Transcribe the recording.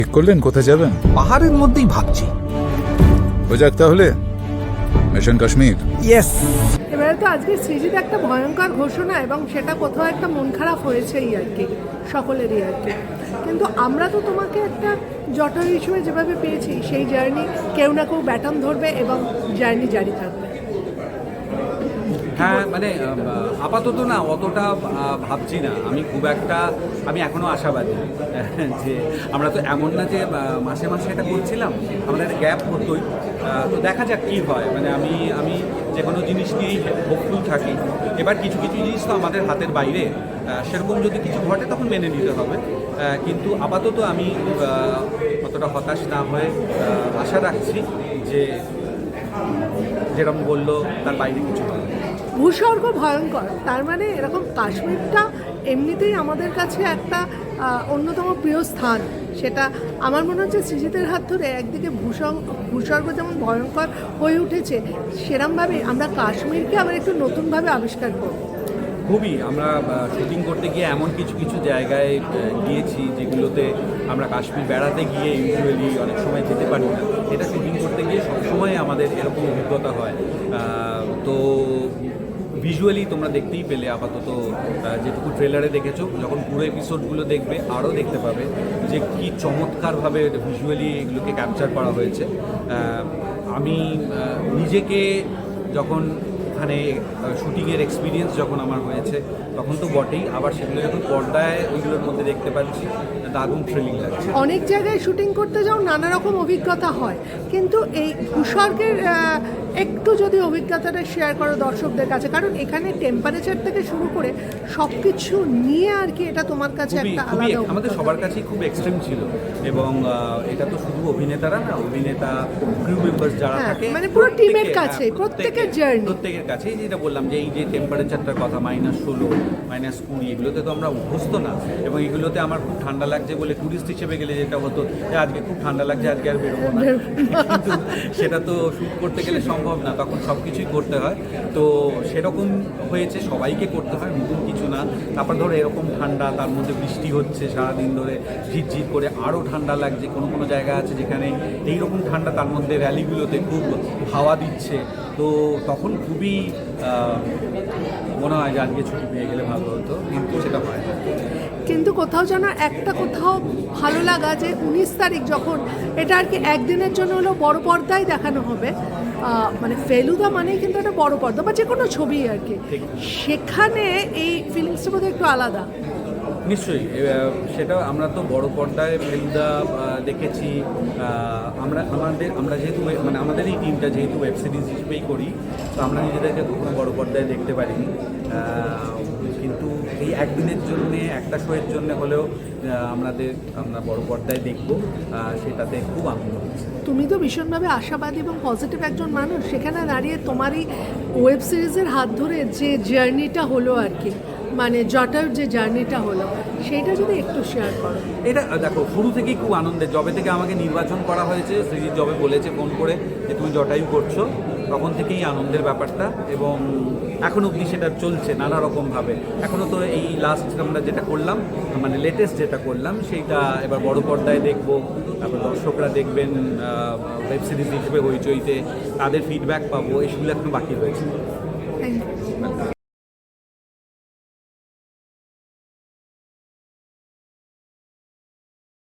ঠিক করলেন কোথায় যাবেন? পাহাড়ের মধ্যেই ভাবছি। ও যাক তাহলে মিশন কাশ্মীর। ইয়েস। এবারে তো আজকে সৃজিত একটা ভয়ঙ্কর ঘোষণা, এবং সেটা কোথাও একটা মন খারাপ হয়েছেই আর কি, সকলেরই আর কি। কিন্তু আমরা তো তোমাকে একটা জটর হিসেবে যেভাবে পেয়েছি, সেই জার্নি কেউ না কেউ ব্যাটন ধরবে এবং জার্নি জারি থাকবে। হ্যাঁ মানে আপাতত না অতটা ভাবছি না আমি খুব একটা। আমি এখনও আশাবাদী যে আমরা তো এমন না যে মাসে মাসে এটা করছিলাম, আমাদের একটা গ্যাপ হতোই। তো দেখা যাক কী হয়। মানে আমি যে কোনো জিনিস নিয়েই হোপফুল থাকি। এবার কিছু কিছু জিনিস তো আমাদের হাতের বাইরে, সেরকম যদি কিছু ঘটে তখন মেনে নিতে হবে। কিন্তু আপাতত আমি অতটা হতাশ না হয়ে আশা রাখছি যে যেরকম বললো তার বাইরে কিছু হবে। ভূস্বর্গ ভয়ঙ্কর, তার মানে এরকম কাশ্মীরটা এমনিতেই আমাদের কাছে একটা অন্যতম প্রিয় স্থান। সেটা আমার মনে হচ্ছে সৃজিতের হাত ধরে একদিকে ভূস্বর্গ যেমন ভয়ঙ্কর হয়ে উঠেছে, সেরমভাবে আমরা কাশ্মীরকে আবার একটু নতুনভাবে আবিষ্কার করব। খুবই আমরা শুটিং করতে গিয়ে এমন কিছু কিছু জায়গায় গিয়েছি যেগুলোতে আমরা কাশ্মীর বেড়াতে গিয়ে ইউজুয়ালি অনেক সময় যেতে পারি না। এটা শুটিং করতে গিয়ে সবসময় আমাদের এরকম অভিজ্ঞতা হয়। তো ভিজুয়ালি তোমরা দেখতেই পেলে আপাতত যেটুকু ট্রেলারে দেখেছো, যখন পুরো এপিসোডগুলো দেখবে আরও দেখতে পাবে যে কী চমৎকারভাবে ভিজুয়ালি এগুলোকে ক্যাপচার করা হয়েছে। আমি নিজেকে যখন ওখানে শুটিংয়ের এক্সপিরিয়েন্স যখন আমার হয়েছে তখন তো বটেই, আবার সেগুলো যখন পর্দায় ওইগুলোর মধ্যে দেখতে পাচ্ছি দারুণ থ্রিলিং লাগছে। অনেক জায়গায় শুটিং করতে যাও নানা রকম অভিজ্ঞতা হয়, কিন্তু এই ভূস্বর্গের একটু যদি অভিজ্ঞতাটা শেয়ার করো দর্শকদের কাছে, কারণ এখানে টেম্পারেচার থেকে শুরু করে সব কিছু নিয়ে আর কি এটা তোমার কাছে একটা আলাদা আমাদের সবার কাছেই খুব এক্সট্রিম ছিল। এবং এটা তো শুধু অভিনেতারা না, অভিনেতা ক্রু মেম্বার্স যারা থাকে মানে পুরো টিমের কাছে প্রত্যেকের জার্নি, প্রত্যেকের কাছেই যেটা বললাম যে এই যে টেম্পারেচারটার কথা -16 -20 এগুলোতে তো আমরা অভ্যস্ত না। এবং এগুলোতে আমার খুব ঠান্ডা লাগছে বলে ট্যুরিস্ট হিসেবে গেলে যেটা হতো যে আজকে খুব ঠান্ডা লাগছে, আজকে আর বেরোবো না, কিন্তু সেটা তো শ্যুট করতে গেলে সম্ভব না, তখন সব কিছুই করতে হয়। তো সেরকম হয়েছে, সবাইকে করতে হয়, নতুন কিছু না। তারপর ধরো এরকম ঠান্ডা, তার মধ্যে বৃষ্টি হচ্ছে সারাদিন ধরে ঝিরঝির করে, আরও ঠান্ডা লাগছে। কোনো কোনো জায়গা আছে যেখানে এইরকম ঠান্ডা, তার মধ্যে র্যালিগুলোতে খুব হাওয়া দিচ্ছে। তো তখন খুবই মনে হয় যে আজকে ছুটি পেয়ে গেলে ভালো হতো, কিন্তু সেটা হয় না। কিন্তু কোথাও যেন একটা কোথাও ভালো লাগা যে 19 তারিখ যখন এটা আর কি একদিনের জন্য হলো বড় পর্দায় দেখানো হবে, মানে ফেলুদা মানেই কিন্তু একটা বড় পর্দা বা যে কোনো ছবি আর কি, সেখানে এই ফিলিংসটা বোধহয় একটু আলাদা। নিশ্চয়ই সেটা আমরা তো বড় পর্দায় ফেলুদা দেখেছি। আমরা যেহেতু মানে আমাদের এই টিমটা যেহেতু ওয়েব সিরিজ হিসেবেই করি, তো আমরা নিজেদেরকে কখনো বড় পর্দায় দেখতে পারিনি। কিন্তু এই একদিনের জন্যে, একটা শোয়ের জন্য হলেও আমরা বড় পর্দায় দেখবো, সেটাতে খুব আনন্দ হচ্ছে। তুমি তো ভীষণভাবে আশাবাদী এবং পজিটিভ একজন মানুষ, সেখানে দাঁড়িয়ে তোমারই ওয়েব সিরিজের হাত ধরে যে জার্নিটা হলো আর কি, মানে জটার যে জার্নিটা হলো, সেইটা যদি একটু শেয়ার করো। এটা দেখো শুরু থেকেই খুব আনন্দের, যবে থেকে আমাকে নির্বাচন করা হয়েছে, সৃজিত যবে বলেছে ফোন করে যে তুমি জটায়ু করছো, তখন থেকেই আনন্দের ব্যাপারটা। এবং এখন অবধি সেটা চলছে নানা রকমভাবে। এখনও তো এই লাস্ট আমরা যেটা করলাম, মানে লেটেস্ট যেটা করলাম, সেইটা এবার বড় পর্দায় দেখবো। তারপর দর্শকরা দেখবেন ওয়েব সিরিজ হিসেবে হইচইতে, তাদের ফিডব্যাক পাবো, এসবগুলো এখনো বাকি রয়েছে।